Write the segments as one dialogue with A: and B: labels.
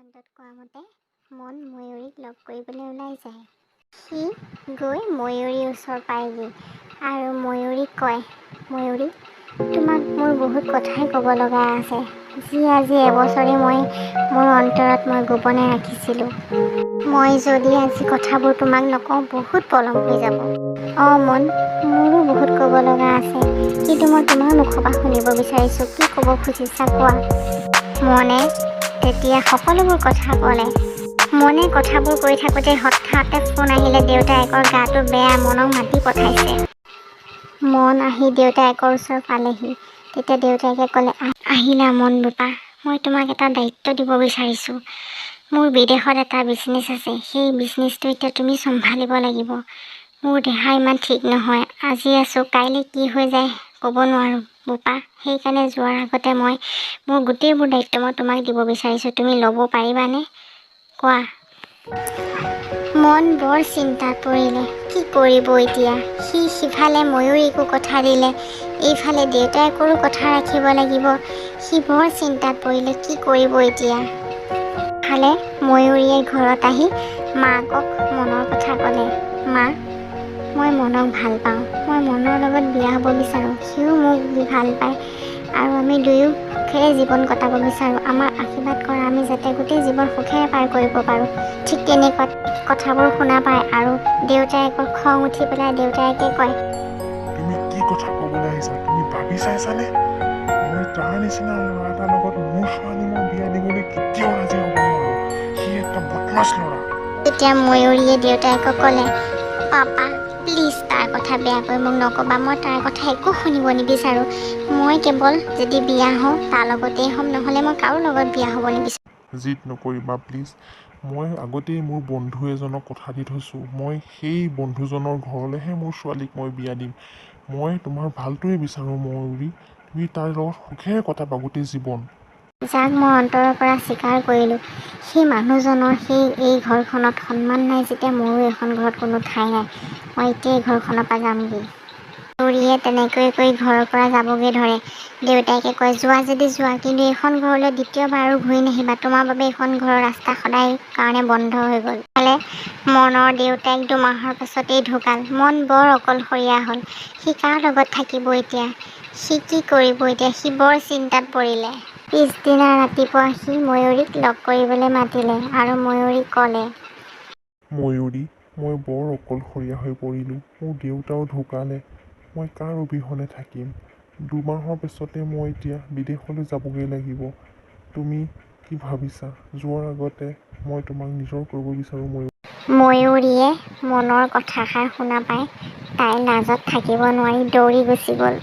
A: অন্তত কোৱা মতে মন ময়ূৰীক লগ কৰিবলৈ ওলাই যায়। সি গৈ ময়ূৰীৰ ওচৰ পায়গৈ আৰু ময়ূৰীক কয়, ময়ূৰী, তোমাক মোৰ বহুত কথাই ক'ব লগা আছে, যি আজি এবছৰে মই মোৰ অন্তৰত মই গোপনে ৰাখিছিলোঁ। মই যদি আজি কথাবোৰ তোমাক নকওঁ বহুত পলম হৈ যাব। মন, মোৰো বহুত ক'ব লগা আছে, কিন্তু মই তোমাৰ মুখৰ পৰা শুনিব বিচাৰিছোঁ, কি ক'ব খুজিছা কোৱা। মনে তেতিয়া সকলোবোৰ কথা ক'লে। মনে কথাবোৰ কৈ থাকোঁতে হঠাতে ফোন আহিলে দেউতায়েকৰ গাটো বেয়া, মনক মাতি পঠাইছে। মন আহি দেউতায়েকৰ ওচৰ পালেহি। তেতিয়া দেউতায়েকে ক'লে, আহিলা মন বোপা, মই তোমাক এটা দায়িত্ব দিব বিচাৰিছোঁ। মোৰ বিদেশত এটা বিজনেছ আছে, সেই বিজনেছটো এতিয়া তুমি চম্ভালিব লাগিব। মোৰ দেহা ইমান ঠিক নহয়, আজি আছোঁ কাইলৈ কি হৈ যায় ক'ব নোৱাৰোঁ বোপা, সেইকাৰণে যোৱাৰ আগতে মই মোৰ গোটেইবোৰ দায়িত্ব মই তোমাক দিব বিচাৰিছোঁ, তুমি ল'ব পাৰিবানে কোৱা। মন বৰ চিন্তাত পৰিলে, কি কৰিব এতিয়া। সি সিফালে ময়ূৰীকো কথা দিলে, এইফালে দেউতায়েকৰো কথা ৰাখিব লাগিব। সি বৰ চিন্তাত পৰিলে, কি কৰিব এতিয়া। ইফালে ময়ূৰীয়ে ঘৰত আহি মাকক মনৰ কথা ক'লে। মা, মই মনক ভাল পাওঁ, মই মনৰ লগত বিয়া হ'ব বিচাৰোঁ, সিও মোক ভাল পায় আৰু আমি দুয়ো সুখেৰে জীৱন কটাব বিচাৰোঁ। আমাৰ আশীৰ্বাদ কৰা, আমি যাতে গোটেই জীৱন সুখেৰে পাৰ কৰিব পাৰোঁ। ঠিক তেনেকুৱা কথাবোৰ শুনা পায় আৰু দেউতায়েকৰ খং উঠি পেলাই দেউতায়েকে কয়,
B: তুমি কি কথা ক'বলৈ আহিছা, তুমি ভাবি চাইছানে? মই তাৰ নিচিনা ল'ৰা এটাৰ লগত মোৰ ছোৱালী মই বিয়া দিবলৈ কেতিয়াও ৰাজি হ'ব নোৱাৰোঁ। সি একটা বদমাছ ল'ৰা।
A: তেতিয়া ময়ূৰীয়ে দেউতায়েকক ক'লে, পাপা প্লিজ তাৰ কথা বেয়াকৈ মোক নক'বা, মই তাৰ কথা একো শুনিব নিবিচাৰোঁ। মই কেৱল যদি বিয়া হওঁ তাৰ লগতেই হ'ম, নহ'লে মই কাৰো লগত বিয়া হ'ব নিবিচাৰোঁ।
B: জিদ নকৰিবা প্লিজ, মই আগতেই মোৰ বন্ধু এজনক কথা দি থৈছোঁ, মই সেই বন্ধুজনৰ ঘৰলৈহে মোৰ ছোৱালীক মই বিয়া দিম। মই তোমাৰ ভালটোৱে বিচাৰোঁ ময়ূৰী, তুমি তাৰ লগত সুখেৰে কটাবা গোটেই জীৱন।
A: যাক মই অন্তৰৰ পৰা স্বীকাৰ কৰিলোঁ, সেই মানুহজনৰ এই ঘৰখনত সন্মান নাই যেতিয়া মোৰো এখন ঘৰত কোনো ঠাই নাই, মই এতিয়া এই ঘৰখনৰ পৰা যামগৈ। ময়ূৰীয়ে তেনেকৈ কৈ ঘৰৰ পৰা যাবগৈ ধৰে। দেউতায়েকে কয়, যোৱা যদি যোৱা, কিন্তু এইখন ঘৰলৈ দ্বিতীয়বাৰ আৰু ঘূৰি নাহিবা, তোমাৰ বাবে এইখন ঘৰৰ ৰাস্তা সদায় কাৰণে বন্ধ হৈ গ'ল। ইফালে মনৰ দেউতায়েক 2 মাহৰ পাছতেই ঢুকাল। মন বৰ অকলশৰীয়া হ'ল, সি কাৰ লগত থাকিব এতিয়া, সি কি কৰিব এতিয়া, সি বৰ চিন্তাত পৰিলে। পিছদিনা ৰাতিপুৱা সি ময়ূৰীক লগ কৰিবলৈ মাতিলে আৰু ময়ূৰীক ক'লে,
B: ময়ূৰী, মই বৰ অকলশৰীয়া হৈ পৰিলোঁ, মোৰ দেউতাও ঢুকালে, মই কাৰ অবিহনে থাকিম। 2 মাহৰ পিছতে মই এতিয়া বিদেশলৈ যাবগৈ লাগিব। তুমি কি ভাবিছা, যোৱাৰ আগতে মই তোমাক নিজৰ কৰিব বিচাৰোঁ ময়ূৰী।
A: ময়ূৰীয়ে মনৰ কথাষাৰ শুনা পাই তাই লাজত থাকিব নোৱাৰি দৌৰি গুচি গ'ল।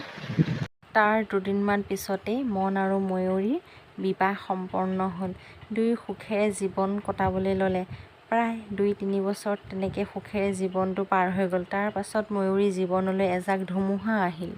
C: তাৰ 2 দিনমান পিছতেই মন আৰু ময়ূৰীৰ বিবাহ সম্পন্ন হ'ল। দুয়ো সুখেৰে জীৱন কটাবলৈ ল'লে। প্ৰায় 2-3 বছৰ তেনেকৈ সুখেৰে জীৱনটো পাৰ হৈ গ'ল। তাৰ পাছত ময়ূৰীৰ জীৱনলৈ এজাক ধুমুহা আহিল।